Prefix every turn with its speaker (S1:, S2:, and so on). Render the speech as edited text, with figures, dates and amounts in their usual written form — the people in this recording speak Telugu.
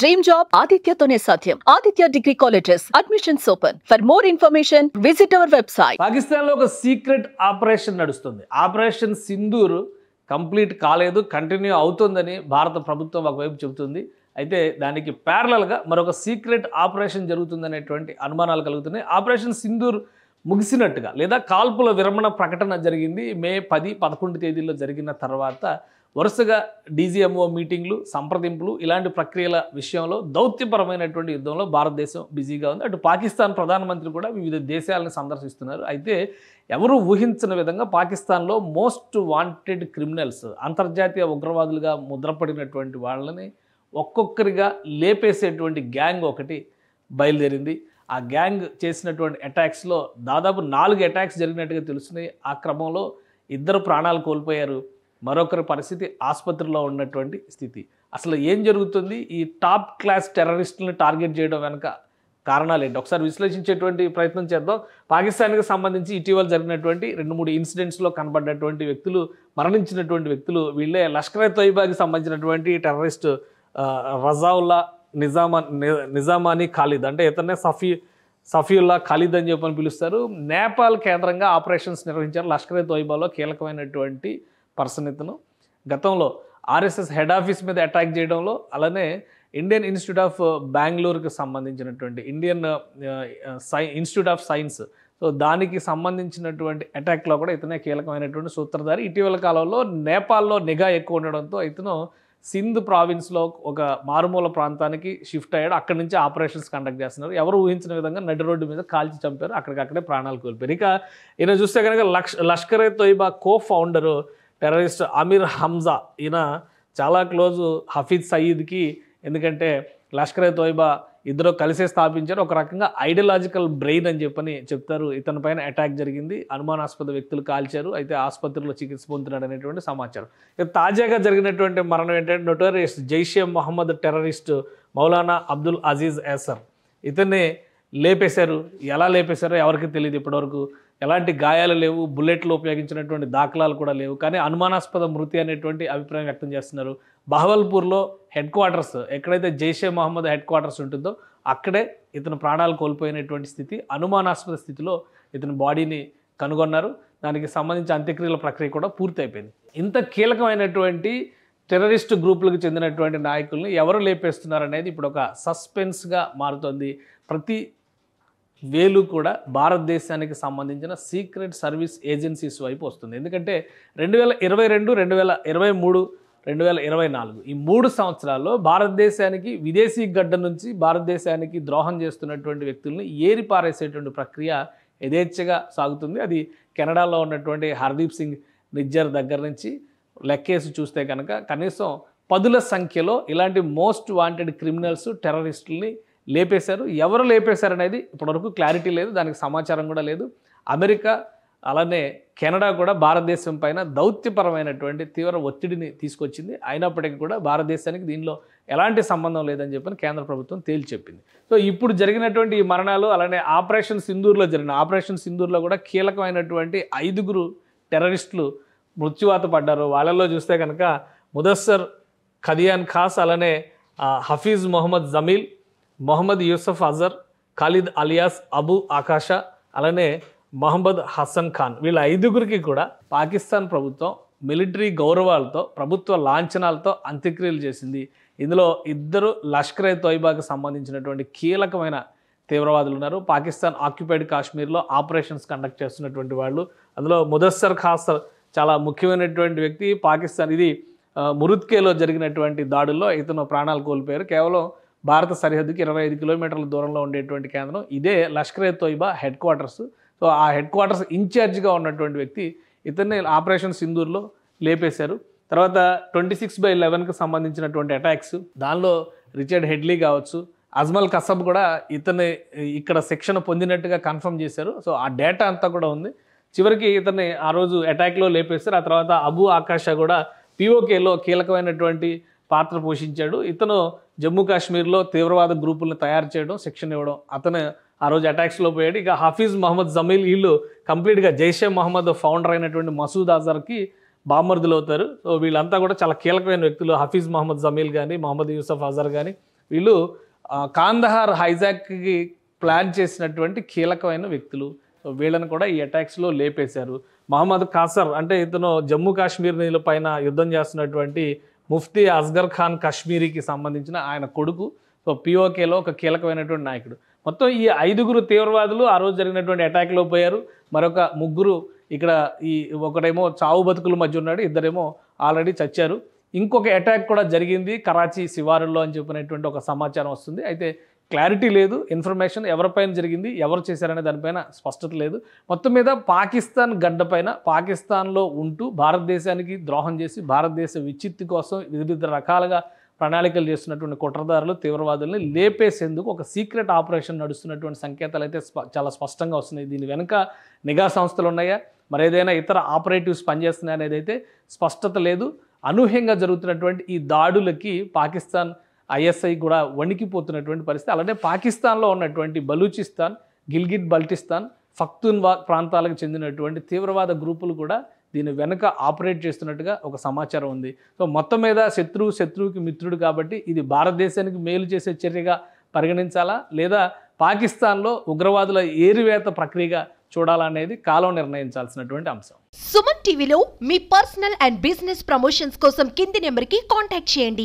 S1: డ్రీమ్ జాబ్ ఆదిత్యతోనే సాధ్యం. Aditya degree colleges admissions open. For more information visit our website.
S2: Pakistan లో ఒక సీక్రెట్ ఆపరేషన్ నడుస్తుంది. ఆపరేషన్ సింధూర్ కంప్లీట్ కాలేదు, కంటిన్యూ అవుతుందని భారత ప్రభుత్వం ఒకవైపు చెబుతుంది. అయితే దానికి ప్యారలల్గా మరొక సీక్రెట్ ఆపరేషన్ జరుగుతుందనేటువంటి అనుమానాలు కలుగుతున్నాయి. ఆపరేషన్ సింధూర్ ముగిసినట్టుగా లేదా కాల్పుల విరమణ ప్రకటన జరిగింది మే 10, 11 తేదీల్లో జరిగిన తర్వాత వరుసగా డీజీఎంఓ మీటింగ్లు, సంప్రదింపులు ఇలాంటి ప్రక్రియల విషయంలో దౌత్యపరమైనటువంటి యుద్ధంలో భారతదేశం బిజీగా ఉంది. అటు పాకిస్తాన్ ప్రధానమంత్రి కూడా వివిధ దేశాలను సందర్శిస్తున్నారు. అయితే ఎవరు ఊహించిన విధంగా పాకిస్తాన్లో మోస్ట్ వాంటెడ్ క్రిమినల్స్, అంతర్జాతీయ ఉగ్రవాదులుగా ముద్రపడినటువంటి వాళ్ళని ఒక్కొక్కరిగా లేపేసేటువంటి గ్యాంగ్ ఒకటి బయలుదేరింది. ఆ గ్యాంగ్ చేసినటువంటి అటాక్స్లో దాదాపు 4 అటాక్స్ జరిగినట్టుగా తెలుస్తున్నాయి. ఆ క్రమంలో 2 ప్రాణాలు కోల్పోయారు, మరొకరి పరిస్థితి ఆసుపత్రిలో ఉన్నటువంటి స్థితి. అసలు ఏం జరుగుతుంది? ఈ టాప్ క్లాస్ టెర్రరిస్టులను టార్గెట్ చేయడం వెనక కారణాలు ఏంటి ఒకసారి విశ్లేషించేటువంటి ప్రయత్నం చేద్దాం. పాకిస్తాన్కి సంబంధించి ఇటీవల జరిగినటువంటి 2-3 ఇన్సిడెంట్స్లో కనబడ్డటువంటి వ్యక్తులు, మరణించినటువంటి వ్యక్తులు వీళ్ళే లష్కర్ ఎ తోయిబాకి సంబంధించినటువంటి టెర్రరిస్ట్ రజావుల్లా నిజామానీ ఖాలిద్, అంటే ఇతనే సఫీయుల్లా ఖాలిద్ అని చెప్పని పిలుస్తారు. నేపాల్ కేంద్రంగా ఆపరేషన్స్ నిర్వహించారు. లష్కర్ ఎ తోయిబాలో కీలకమైనటువంటి పర్సన్ ఇతను. గతంలో ఆర్ఎస్ఎస్ హెడ్ ఆఫీస్ మీద అటాక్ చేయడంలో, అలానే ఇండియన్ ఇన్స్టిట్యూట్ ఆఫ్ బెంగళూరుకి సంబంధించినటువంటి Indian institute of science, so దానికి సంబంధించినటువంటి అటాక్లో కూడా ఇతనే కీలకమైనటువంటి సూత్రధారి. ఇటీవల కాలంలో నేపాల్లో నిఘా ఎక్కువ ఉండడంతో ఇతను సింధ్ ప్రావిన్స్లో ఒక మారుమూల ప్రాంతానికి షిఫ్ట్ అయ్యాడు. అక్కడి నుంచి ఆపరేషన్స్ కండక్ట్ చేస్తున్నారు. ఎవరు ఊహించిన విధంగా నడి రోడ్డు మీద కాల్చి చంపారు, అక్కడికక్కడే ప్రాణాలు కోల్పోయారు. ఇక ఈయన చూస్తే కనుక లష్కర్ ఎ తోయిబా కో ఫౌండరు టెర్రరిస్ట్ అమీర్ హంజా, ఈయన చాలా క్లోజు హఫీజ్ సయీద్కి. ఎందుకంటే లష్కర్ ఎ తోయిబా ఇద్దరు కలిసే స్థాపించారు. ఒక రకంగా ఐడియాలజికల్ బ్రెయిన్ అని చెప్పని చెప్తారు. ఇతని పైన అటాక్ జరిగింది, అనుమానాస్పద వ్యక్తులు కాల్చారు, అయితే ఆసుపత్రిలో చికిత్స పొందుతున్నాడు అనేటువంటి సమాచారం. ఇక తాజాగా జరిగినటువంటి మరణం ఏంటంటే నోటోరియస్ జైషే మొహమ్మద్ టెర్రరిస్ట్ మౌలానా అబ్దుల్ అజీజ్ ఎసర్, ఇతన్ని లేపేశారు. ఎలా లేపేశారో ఎవరికి తెలియదు ఇప్పటివరకు. ఎలాంటి గాయాలు లేవు, బుల్లెట్లు ఉపయోగించినటువంటి దాఖలాలు కూడా లేవు. కానీ అనుమానాస్పద మృతి అనేటువంటి అభిప్రాయం వ్యక్తం చేస్తున్నారు. బహవల్పూర్లో హెడ్ క్వార్టర్స్, ఎక్కడైతే జైషే మొహమ్మద్ హెడ్ క్వార్టర్స్ ఉంటుందో అక్కడే ఇతను ప్రాణాలు కోల్పోయినటువంటి స్థితి. అనుమానాస్పద స్థితిలో ఇతని బాడీని కనుగొన్నారు. దానికి సంబంధించి అంత్యక్రియల ప్రక్రియ కూడా పూర్తయిపోయింది. ఇంత కీలకమైనటువంటి టెర్రరిస్ట్ గ్రూపులకు చెందినటువంటి నాయకుల్ని ఎవరు లేపేస్తున్నారు అనేది ఇప్పుడు ఒక సస్పెన్స్గా మారుతోంది. ప్రతి వేలు కూడా భారతదేశానికి సంబంధించిన సీక్రెట్ సర్వీస్ ఏజెన్సీస్ వైపు వస్తుంది. ఎందుకంటే 2022, 2023, 2024 ఈ 3 సంవత్సరాల్లో భారతదేశానికి విదేశీ గడ్డ నుంచి భారతదేశానికి ద్రోహం చేస్తున్నటువంటి వ్యక్తుల్ని ఏరిపారేసేటువంటి ప్రక్రియ యథేచ్ఛగా సాగుతుంది. అది కెనడాలో ఉన్నటువంటి హర్దీప్ సింగ్ నిజ్జర్ దగ్గర నుంచి లెక్కేసి చూస్తే కనుక కనీసం 10ల సంఖ్యలో ఇలాంటి మోస్ట్ వాంటెడ్ క్రిమినల్స్, టెర్రరిస్టుల్ని లేపేశారు. ఎవరు లేపేశారనేది ఇప్పటివరకు క్లారిటీ లేదు, దానికి సమాచారం కూడా లేదు. అమెరికా అలానే కెనడా కూడా భారతదేశం పైన దౌత్యపరమైనటువంటి తీవ్ర ఒత్తిడిని తీసుకొచ్చింది. అయినప్పటికీ కూడా భారతదేశానికి దీనిలో ఎలాంటి సంబంధం లేదని చెప్పని కేంద్ర ప్రభుత్వం తేల్చి చెప్పింది. సో ఇప్పుడు జరిగినటువంటి ఈ మరణాలు, అలానే ఆపరేషన్ సింధూర్లో కూడా కీలకమైనటువంటి 5 టెర్రరిస్టులు మృత్యువాత పడ్డారు. వాళ్ళలో చూస్తే కనుక ముదస్సర్ ఖదియాన్ ఖాస్, అలానే హఫీజ్ మొహమ్మద్ జమీల్, మొహమ్మద్ యూసఫ్ అజర్, ఖాలిద్ అలియాస్ అబు ఆకాషా, అలానే మహమ్మద్ హసన్ ఖాన్, వీళ్ళ 5గురికి కూడా పాకిస్తాన్ ప్రభుత్వం మిలిటరీ గౌరవాలతో, ప్రభుత్వ లాంఛనాలతో అంత్యక్రియలు చేసింది. ఇందులో 2 లష్కర్ ఎ తోయిబాకి సంబంధించినటువంటి కీలకమైన తీవ్రవాదులు ఉన్నారు. పాకిస్తాన్ ఆక్యుపైడ్ కాశ్మీర్లో ఆపరేషన్స్ కండక్ట్ చేస్తున్నటువంటి వాళ్ళు. అందులో ముదస్సర్ ఖాస్ చాలా ముఖ్యమైనటువంటి వ్యక్తి. పాకిస్తాన్ ఇది మురుద్కేలో జరిగినటువంటి దాడుల్లో ఇతను ప్రాణాలు కోల్పోయారు. కేవలం భారత సరిహద్దుకి 25 కిలోమీటర్ల దూరంలో ఉండేటువంటి కేంద్రం ఇదే లష్కర్ ఎ తోయిబా హెడ్ క్వార్టర్స్. సో ఆ హెడ్ క్వార్టర్స్ ఇన్ఛార్జిగా ఉన్నటువంటి వ్యక్తి ఇతన్ని ఆపరేషన్ సింధూర్లో లేపేశారు. తర్వాత 26/11కి సంబంధించినటువంటి అటాక్స్, దానిలో రిచర్డ్ హెడ్లీ కావచ్చు, అజ్మల్ కసబ్ కూడా ఇతన్ని ఇక్కడ శిక్షణ పొందినట్టుగా కన్ఫర్మ్ చేశారు. సో ఆ డేటా అంతా కూడా ఉంది. చివరికి ఇతన్ని ఆ రోజు అటాక్లో లేపేశారు. ఆ తర్వాత అబు ఆకాషా కూడా పిఓకేలో కీలకమైనటువంటి పాత్ర పోషించాడు. ఇతను జమ్మూ కాశ్మీర్లో తీవ్రవాద గ్రూపులను తయారు చేయడం, శిక్షణ ఇవ్వడం, అతను ఆ రోజు అటాక్స్లో పోయాడు. ఇక హఫీజ్ మహమ్మద్ జమీల్, వీళ్ళు కంప్లీట్గా జైషే మొహమ్మద్ ఫౌండర్ అయినటువంటి మసూద్ అజర్కి బామర్దులు అవుతారు. సో వీళ్ళంతా కూడా చాలా కీలకమైన వ్యక్తులు. హఫీజ్ మహమ్మద్ జమీల్ కానీ, మొహమ్మద్ యూసఫ్ అజర్ కానీ, వీళ్ళు కాందహార్ హైజాక్కి ప్లాన్ చేసినటువంటి కీలకమైన వ్యక్తులు. సో వీళ్ళని కూడా ఈ అటాక్స్లో లేపేశారు. మహమ్మద్ కాసర్ అంటే ఇతను జమ్మూ కాశ్మీర్ నీళ్ళ పైన యుద్ధం చేస్తున్నటువంటి ముఫ్తీ అస్గర్ ఖాన్ కాశ్మీరీకి సంబంధించిన ఆయన కొడుకు. సో పిఓకేలో ఒక కీలకమైనటువంటి నాయకుడు. మొత్తం ఈ 5గురు తీవ్రవాదులు ఆ రోజు జరిగినటువంటి అటాక్లో పోయారు. మరొక 3 ఇక్కడ ఈ ఒకడేమో చావు బతుకుల మధ్య ఉన్నాడు, ఇద్దరేమో ఆల్రెడీ చచ్చారు. ఇంకొక అటాక్ కూడా జరిగింది కరాచీ శివారుల్లో అని చెప్పినటువంటి ఒక సమాచారం వస్తుంది. అయితే క్లారిటీ లేదు, ఇన్ఫర్మేషన్ ఎవరిపైన జరిగింది, ఎవరు చేశారనే దానిపైన స్పష్టత లేదు. మొత్తం మీద పాకిస్తాన్ గడ్డపైన పాకిస్తాన్లో ఉంటూ భారతదేశానికి ద్రోహం చేసి భారతదేశ విచ్చిత్తి కోసం వివిధ రకాలుగా ప్రణాళికలు చేస్తున్నటువంటి కుట్రదారులు తీవ్రవాదుల్ని లేపేసేందుకు ఒక సీక్రెట్ ఆపరేషన్ నడుస్తున్నటువంటి సంకేతాలు అయితే చాలా స్పష్టంగా వస్తున్నాయి. దీని వెనుక నిఘా సంస్థలు ఉన్నాయా, మరేదైనా ఇతర ఆపరేటివ్స్ పనిచేస్తున్నాయి అనేది అయితే స్పష్టత లేదు. అనూహ్యంగా జరుగుతున్నటువంటి ఈ దాడులకి పాకిస్తాన్ ఐఎస్ఐ కూడా వణికిపోతున్నటువంటి పరిస్థితి. అలాగే పాకిస్తాన్లో ఉన్నటువంటి బలూచిస్తాన్, గిల్గిట్ బల్టిస్తాన్, పఖ్తూన్వా ప్రాంతాలకు చెందినటువంటి తీవ్రవాద గ్రూపులు కూడా దీని వెనుక ఆపరేట్ చేస్తున్నట్టుగా ఒక సమాచారం ఉంది. సో మొత్తం మీద శత్రువుకి మిత్రుడు కాబట్టి ఇది భారతదేశానికి మేలు చేసే చర్యగా పరిగణించాలా, లేదా పాకిస్తాన్లో ఉగ్రవాదుల ఏరివేత ప్రక్రియగా చూడాలా అనేది కాలం నిర్ణయించాల్సినటువంటి అంశం.
S3: సుమన్ టీవీలో మీ పర్సనల్ అండ్ బిజినెస్ ప్రమోషన్స్ కోసం కింది నెంబర్కి కాంటాక్ట్ చేయండి.